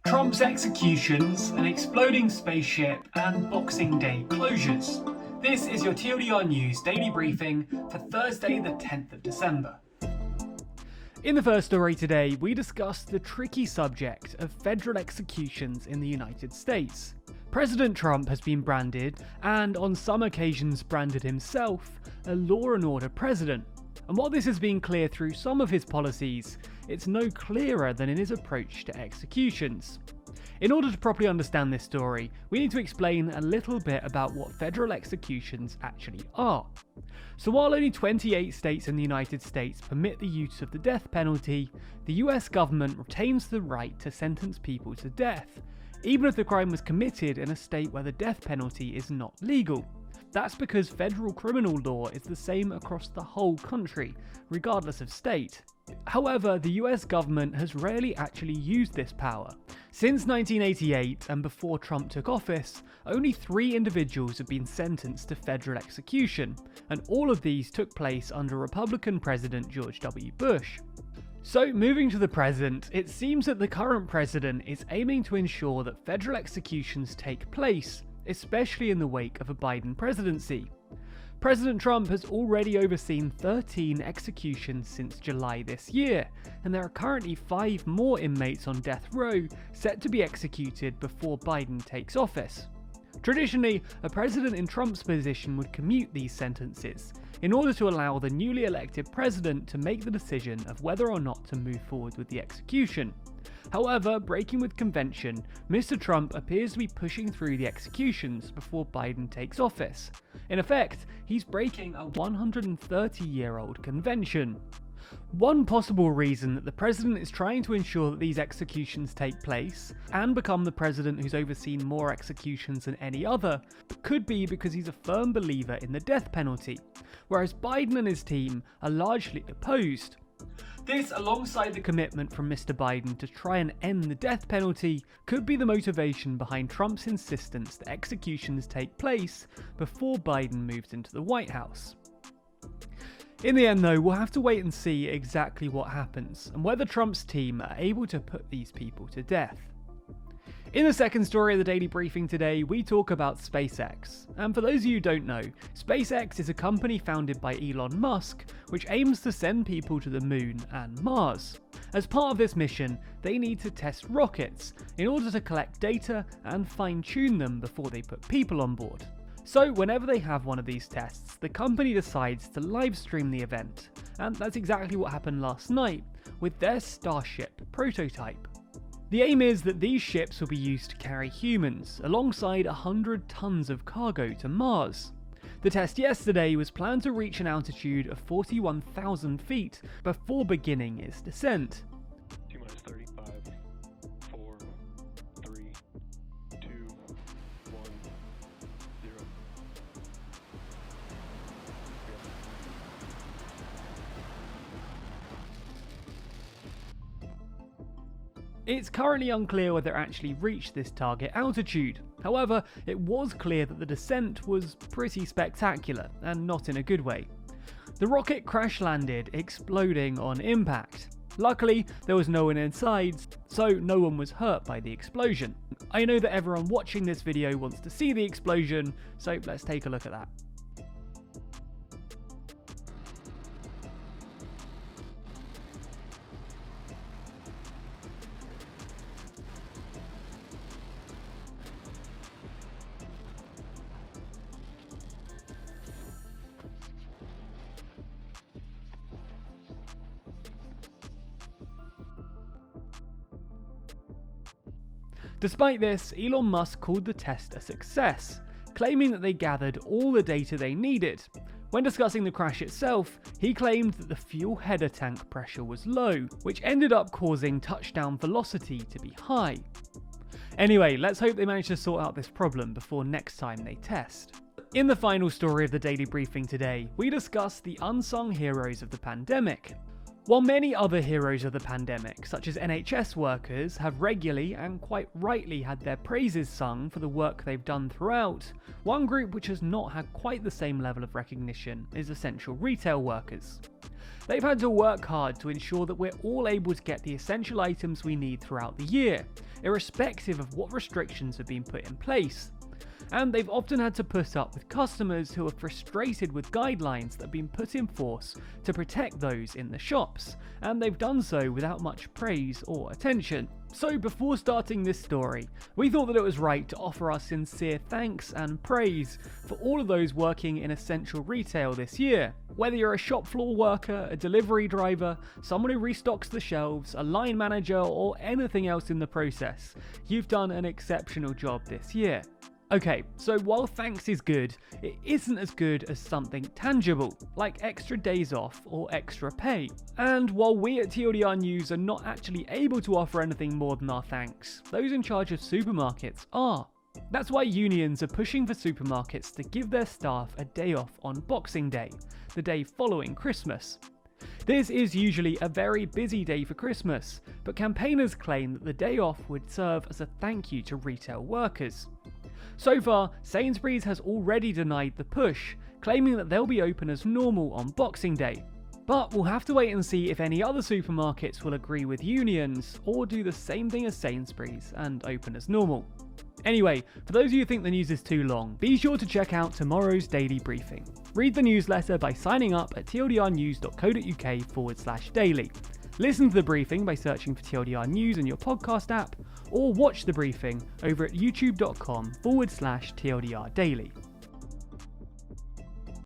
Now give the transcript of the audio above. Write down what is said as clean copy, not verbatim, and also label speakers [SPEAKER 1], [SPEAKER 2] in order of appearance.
[SPEAKER 1] Trump's executions, an exploding spaceship, and Boxing Day closures. This is your TLDR News daily briefing for Thursday, the 10th of December. In the first story today, we discuss the tricky subject of federal executions in the United States. President Trump has been branded, and on some occasions branded himself, a law and order president. And while this has been clear through some of his policies, it's no clearer than in his approach to executions. In order to properly understand this story, we need to explain a little bit about what federal executions actually are. So while only 28 states in the United States permit the use of the death penalty, the US government retains the right to sentence people to death, even if the crime was committed in a state where the death penalty is not legal. That's because federal criminal law is the same across the whole country, regardless of state. However, the US government has rarely actually used this power. Since 1988 and before Trump took office, only 3 individuals have been sentenced to federal execution, and all of these took place under Republican President George W. Bush. So, moving to the present, it seems that the current president is aiming to ensure that federal executions take place, especially in the wake of a Biden presidency. President Trump has already overseen 13 executions since July this year, and there are currently 5 more inmates on death row set to be executed before Biden takes office. Traditionally, a president in Trump's position would commute these sentences, in order to allow the newly elected president to make the decision of whether or not to move forward with the execution. However, breaking with convention, Mr. Trump appears to be pushing through the executions before Biden takes office. In effect, he's breaking a 130-year-old convention. One possible reason that the president is trying to ensure that these executions take place, and become the president who's overseen more executions than any other, could be because he's a firm believer in the death penalty, whereas Biden and his team are largely opposed. This, alongside the commitment from Mr. Biden to try and end the death penalty, could be the motivation behind Trump's insistence that executions take place before Biden moves into the White House. In the end though, we'll have to wait and see exactly what happens, and whether Trump's team are able to put these people to death. In the second story of the daily briefing today, we talk about SpaceX. And for those of you who don't know, SpaceX is a company founded by Elon Musk, which aims to send people to the moon and Mars. As part of this mission, they need to test rockets in order to collect data and fine-tune them before they put people on board. So whenever they have one of these tests, the company decides to live stream the event. And that's exactly what happened last night with their Starship prototype. The aim is that these ships will be used to carry humans, alongside 100 tons of cargo to Mars. The test yesterday was planned to reach an altitude of 41,000 feet before beginning its descent.
[SPEAKER 2] T-minus 35, 4, 3, 2, 1, 0.
[SPEAKER 1] It's currently unclear whether it actually reached this target altitude. However, it was clear that the descent was pretty spectacular, and not in a good way. The rocket crash-landed, exploding on impact. Luckily, there was no one inside, so no one was hurt by the explosion. I know that everyone watching this video wants to see the explosion, so let's take a look at that. Despite this, Elon Musk called the test a success, claiming that they gathered all the data they needed. When discussing the crash itself, he claimed that the fuel header tank pressure was low, which ended up causing touchdown velocity to be high. Anyway, let's hope they manage to sort out this problem before next time they test. In the final story of the daily briefing today, we discuss the unsung heroes of the pandemic. While many other heroes of the pandemic, such as NHS workers, have regularly and quite rightly had their praises sung for the work they've done throughout, one group which has not had quite the same level of recognition is essential retail workers. They've had to work hard to ensure that we're all able to get the essential items we need throughout the year, irrespective of what restrictions have been put in place. And they've often had to put up with customers who are frustrated with guidelines that have been put in force to protect those in the shops, and they've done so without much praise or attention. So before starting this story, we thought that it was right to offer our sincere thanks and praise for all of those working in essential retail this year. Whether you're a shop floor worker, a delivery driver, someone who restocks the shelves, a line manager, or anything else in the process, you've done an exceptional job this year. Okay, so while thanks is good, it isn't as good as something tangible, like extra days off or extra pay. And while we at TLDR News are not actually able to offer anything more than our thanks, those in charge of supermarkets are. That's why unions are pushing for supermarkets to give their staff a day off on Boxing Day, the day following Christmas. This is usually a very busy day for Christmas, but campaigners claim that the day off would serve as a thank you to retail workers. So far, Sainsbury's has already denied the push, claiming that they'll be open as normal on Boxing Day. But we'll have to wait and see if any other supermarkets will agree with unions, or do the same thing as Sainsbury's and open as normal. Anyway, for those of you who think the news is too long, be sure to check out tomorrow's daily briefing. Read the newsletter by signing up at tldrnews.co.uk/daily. Listen to the briefing by searching for TLDR News in your podcast app, or watch the briefing over at youtube.com/TLDR Daily.